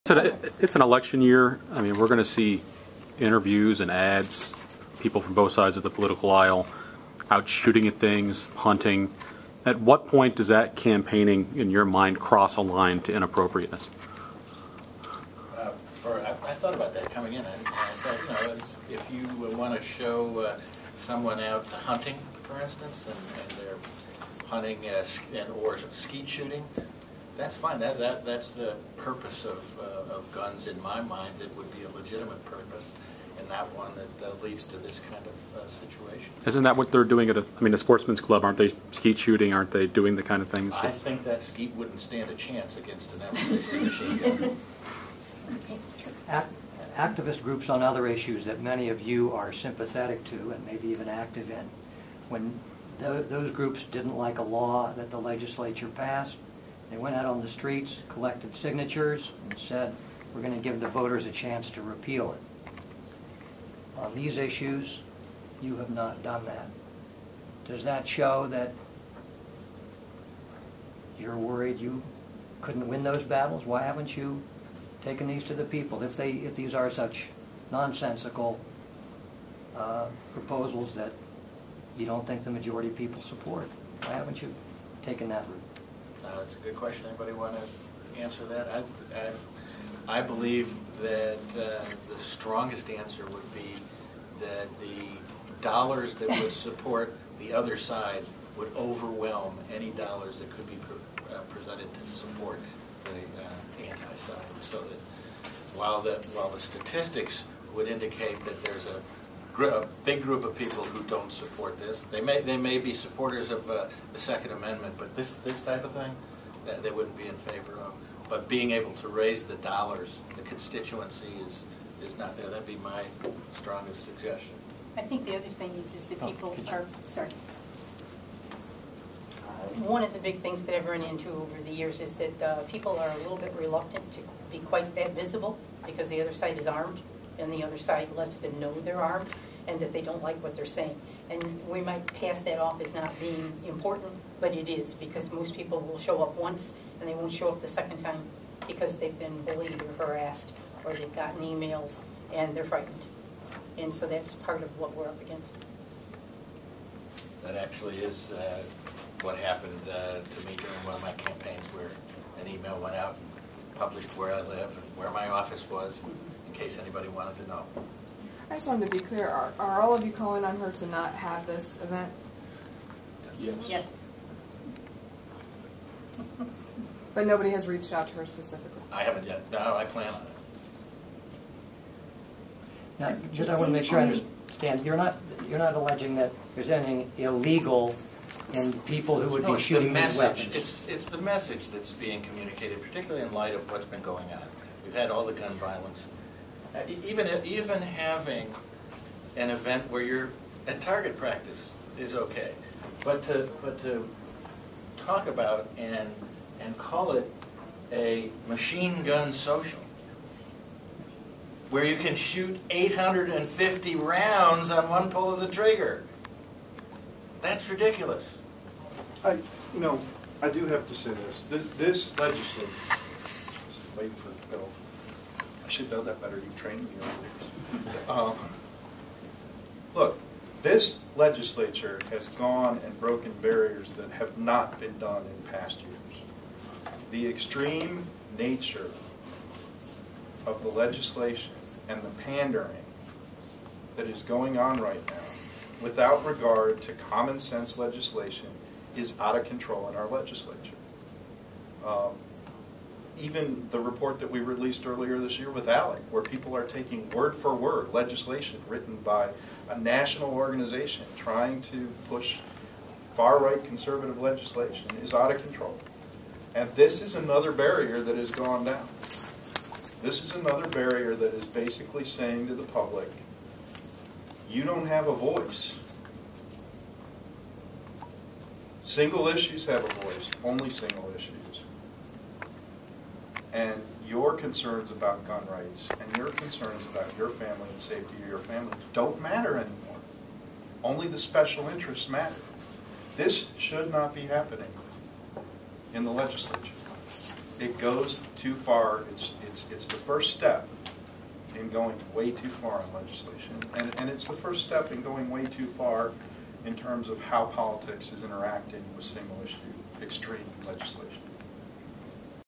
It's an election year. I mean, we're going to see interviews and ads, people from both sides of the political aisle out shooting at things, hunting. At what point does that campaigning, in your mind, cross a line to inappropriateness? I thought about that coming in. I thought, if you want to show someone out hunting, for instance, and they're hunting or skeet shooting, that's fine. That's the purpose of guns in my mind. That would be a legitimate purpose, and not one that leads to this kind of situation. Isn't that what they're doing at a sportsman's club? Aren't they skeet shooting? Aren't they doing the kind of things? I think that skeet wouldn't stand a chance against an M60 machine gun. Activist groups on other issues that many of you are sympathetic to and maybe even active in, when those groups didn't like a law that the legislature passed, they went out on the streets, collected signatures, and said, we're going to give the voters a chance to repeal it. On these issues, you have not done that. Does that show that you're worried you couldn't win those battles? Why haven't you taken these to the people? If these are such nonsensical proposals that you don't think the majority of people support, why haven't you taken that route? That's a good question. Anybody want to answer that? I believe that the strongest answer would be that the dollars that would support the other side would overwhelm any dollars that could be presented to support the anti-side. So that while the statistics would indicate that there's a big group of people who don't support this, they may be supporters of the Second Amendment, but this type of thing, they wouldn't be in favor of. But being able to raise the dollars, the constituency is not there. That'd be my strongest suggestion. I think the other thing is that people are, sorry. One of the big things that I've run into over the years is that people are a little bit reluctant to be quite that visible because the other side is armed and the other side lets them know they're armed and that they don't like what they're saying. And we might pass that off as not being important, but it is, because most people will show up once and they won't show up the second time because they've been bullied or harassed or they've gotten emails and they're frightened. And so that's part of what we're up against. That actually is what happened to me during one of my campaigns, where an email went out and published where I live and where my office was, in case anybody wanted to know. I just wanted to be clear, are all of you calling on her to not have this event? Yes. Yes. But nobody has reached out to her specifically? I haven't yet. No, I plan on it. Now, just I want to make sure I understand. You're not alleging that there's anything illegal in people who would be shooting these weapons. It's the message that's being communicated, particularly in light of what's been going on. We've had all the gun violence. Even having an event where you're at target practice is okay, but to talk about and call it a machine gun social, where you can shoot 850 rounds on one pull of the trigger, that's ridiculous. I do have to say this legislature. Waiting for the bill. I should know that better. You've trained me over the years. Look, this legislature has gone and broken barriers that have not been done in past years. The extreme nature of the legislation and the pandering that is going on right now, without regard to common sense legislation, is out of control in our legislature. Even the report that we released earlier this year with ALEC, where people are taking word for word legislation written by a national organization trying to push far-right conservative legislation, is out of control. And this is another barrier that has gone down. This is another barrier that is basically saying to the public, you don't have a voice. Single issues have a voice, only single issues. And your concerns about gun rights and your concerns about your family and safety of your family don't matter anymore. Only the special interests matter. This should not be happening in the legislature. it goes too far. It's the first step in going way too far in legislation, and it's the first step in going way too far in terms of how politics is interacting with single issue extreme legislation.